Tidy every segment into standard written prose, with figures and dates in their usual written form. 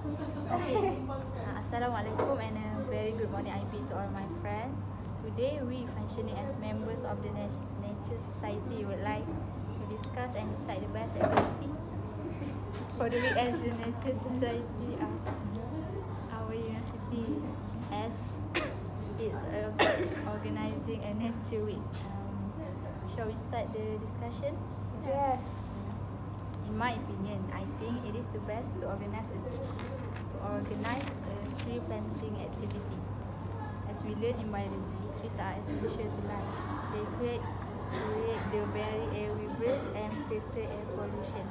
Okay. Assalamualaikum and a very good morning IB to all my friends. Today we functioning as members of the Nature Society would like to discuss and decide the best activity for the week as the Nature Society our university as it's organizing a nature week. Shall we start the discussion? Yes. In my opinion, I think it is the best to organize a tree planting activity. As we learn in biology, trees are essential to life. They create the very air we breathe and filter air pollution.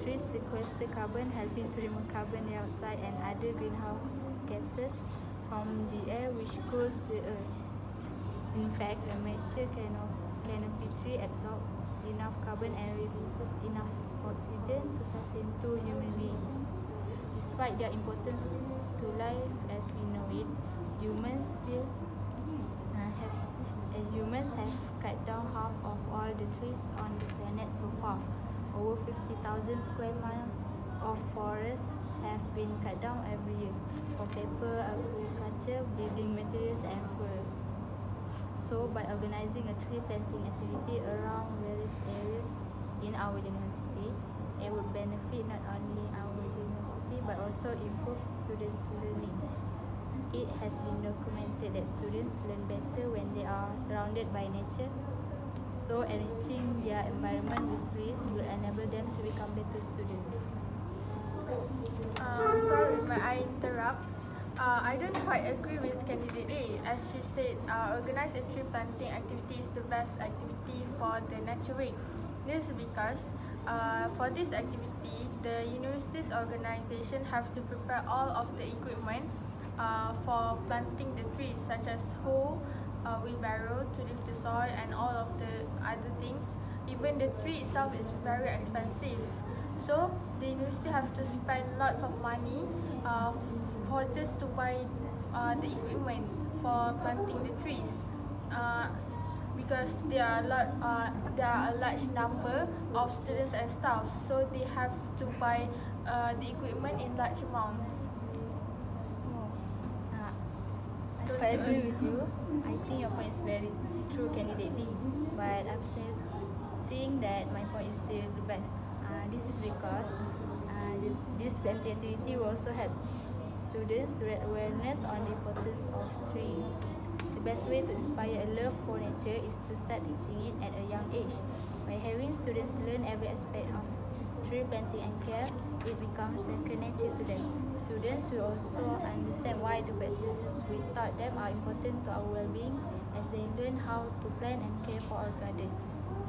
Trees sequester carbon, helping to remove carbon dioxide and other greenhouse gases from the air, which cools the earth. In fact, a mature canopy tree absorbs enough carbon and releases enough oxygen to sustain 2 human beings. Despite their importance to life as we know it, humans have cut down half of all the trees on the planet so far. Over 50,000 square miles of forest have been cut down every year for paper, agriculture, building materials and fuel. So, by organizing a tree planting activity around various areas in our university, it would benefit not only our university but also improve students' learning. It has been documented that students learn better when they are surrounded by nature. So, enriching their environment with trees will enable them to become better students. Sorry, may I interrupt? I don't quite agree with candidate A, as she said organize a tree planting activity is the best activity for the Nature Week. This is because for this activity, the university's organization have to prepare all of the equipment for planting the trees, such as hoe, wheelbarrow to lift the soil and all of the other things. Even the tree itself is very expensive. So the university have to spend lots of money for just to buy the equipment for planting the trees, because there are a large number of students and staff, so they have to buy the equipment in large amounts. I agree with you. I think your point is very true, candidate D. But I'm saying that my point is still the best. This is because this planting activity will also help students to raise awareness on the importance of trees. The best way to inspire a love for nature is to start teaching it at a young age. By having students learn every aspect of tree planting and care, it becomes second nature to them. Students will also understand why the practices we taught them are important to our well-being as they learn how to plant and care for our garden.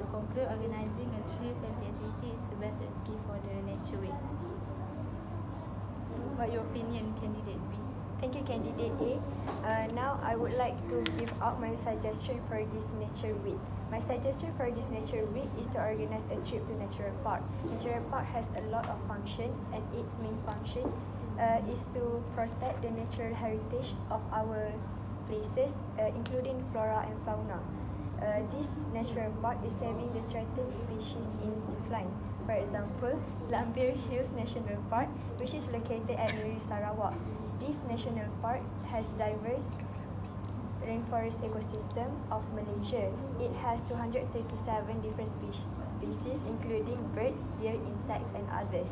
To conclude, organizing a tree planting activity is the best activity for the Nature Week. So, what your opinion, candidate B? Thank you, candidate A. Now I would like to give out my suggestion for this Nature Week. My suggestion for this Nature Week is to organize a trip to Natural Park. Natural Park has a lot of functions, and its main function is to protect the natural heritage of our places, including flora and fauna. This natural park is saving the threatened species in decline. For example, Lambir Hills National Park, which is located at Miri, Sarawak. This national park has diverse rainforest ecosystem of Malaysia. It has 237 different species including birds, deer, insects and others.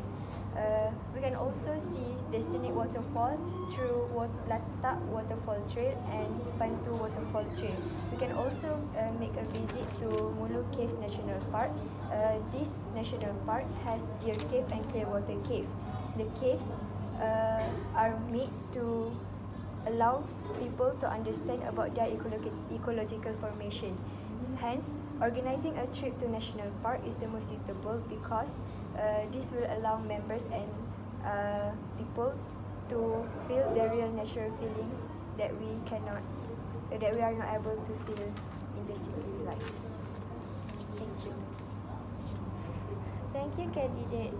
We can also see the scenic waterfall through Latak Waterfall Trail and Bantu Waterfall Trail. We can also make a visit to Mulu Caves National Park. This national park has Deer Cave and Clearwater Cave. The caves are made to allow people to understand about their ecological formation. Hence, organizing a trip to national park is the most suitable because this will allow members and people to feel the real natural feelings that we are not able to feel in the city life. Thank you. Thank you, candidate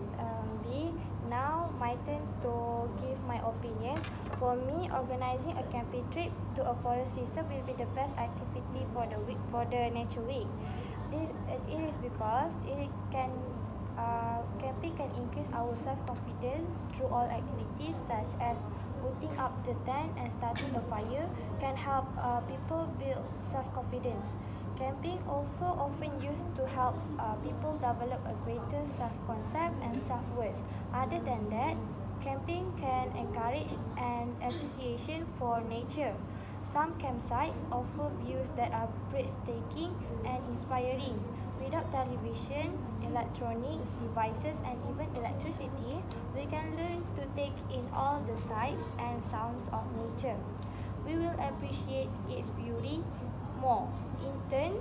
B. Now, my turn to give my opinion. For me, organizing a camping trip to a forest reserve will be the best activity for the Nature Week. It is because it can Camping can increase our self-confidence through all activities such as putting up the tent and starting a fire can help people build self-confidence. Camping also often used to help people develop a greater self-concept and self-worth. Other than that, camping can encourage an appreciation for nature. Some campsites offer views that are breathtaking and inspiring. Without television, electronic devices, and even electricity, we can learn to take in all the sights and sounds of nature. We will appreciate its beauty more. In turn,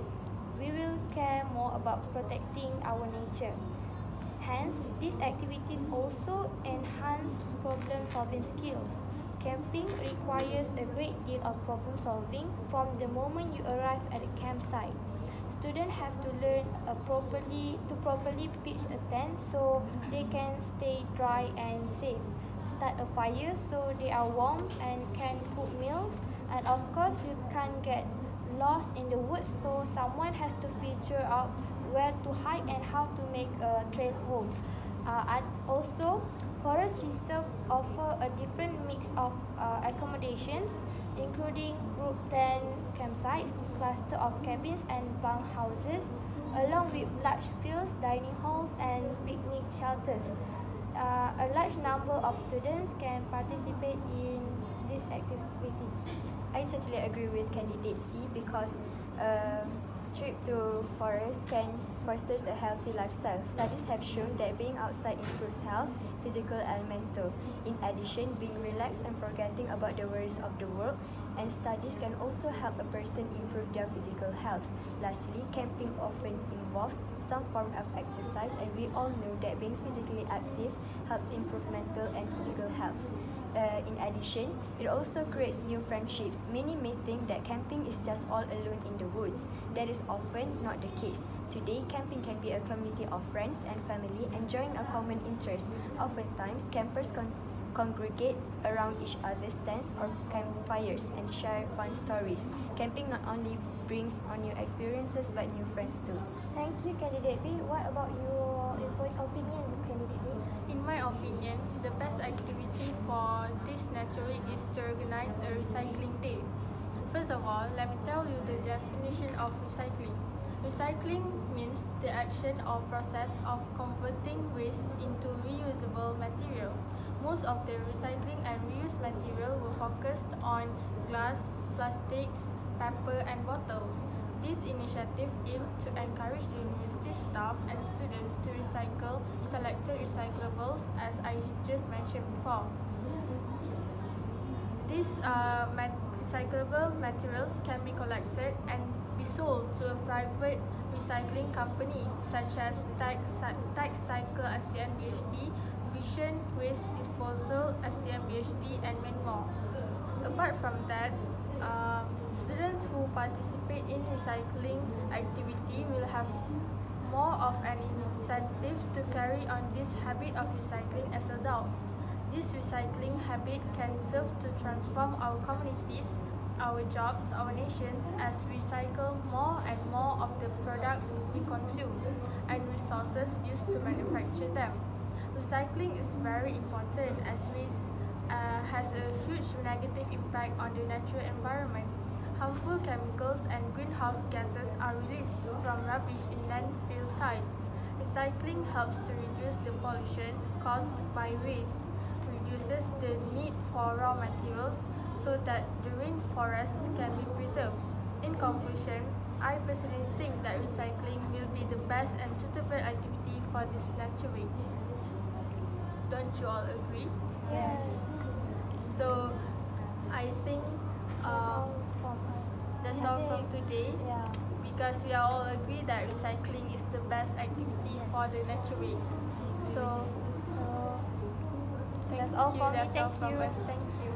we will care more about protecting our nature. Hence, these activities also enhance problem-solving skills. Camping requires a great deal of problem solving from the moment you arrive at a campsite. Students have to learn properly pitch a tent so they can stay dry and safe. Start a fire so they are warm and can cook meals. And of course, you can't get lost in the woods, so someone has to figure out where to hide and how to make a trail home. And also, forest reserve offer a different mix of accommodations, including group tent campsites, cluster of cabins and bunk houses, along with large fields, dining halls, and picnic shelters. A large number of students can participate in these activities. I totally agree with candidate C because trip to forest can fosters a healthy lifestyle. Studies have shown that being outside improves health, physical and mental. In addition, being relaxed and forgetting about the worries of the world, and studies can also help a person improve their physical health. Lastly, camping often involves some form of exercise, and we all know that being physically active helps improve mental and physical health. In addition, it also creates new friendships. Many may think that camping is just all alone in the woods. That is often not the case. Today, camping can be a community of friends and family enjoying a common interest. Oftentimes, campers congregate around each other's tents or campfires and share fun stories. Camping not only brings on new experiences but new friends too. Thank you, Candidate B. What about your opinion, Candidate B? In my opinion, the best activity for this nature week is to organize a recycling day. First of all, let me tell you the definition of recycling. Recycling means the action or process of converting waste into reusable material. Most of the recycling and reuse material were focused on glass, plastics, paper and bottles. This initiative aimed to encourage the university staff and students to recycle selected recyclables as I just mentioned before. These recyclable materials can be collected and be sold to a private recycling company such as Tag Cycle SDN BHD, Vision Waste Disposal SDN BHD and many more. Apart from that, students who participate in recycling activity will have more of an incentive to carry on this habit of recycling as adults. This recycling habit can serve to transform our communities, our jobs, our nations as we recycle more and more of the products we consume and resources used to manufacture them. Recycling is very important as waste has a huge negative impact on the natural environment. Harmful chemicals and greenhouse gases are released from rubbish in landfill sites. Recycling helps to reduce the pollution caused by waste, reduces the need for raw materials so that the rainforest can be preserved. In conclusion, I personally think that recycling will be the best and suitable activity for this nature week. Don't you all agree? Yes. So, I think that's all from today. Yeah. Because we are all agree that recycling is the best activity for the nature week. So, That's all from me. That's all Thank from you. us. Thank you.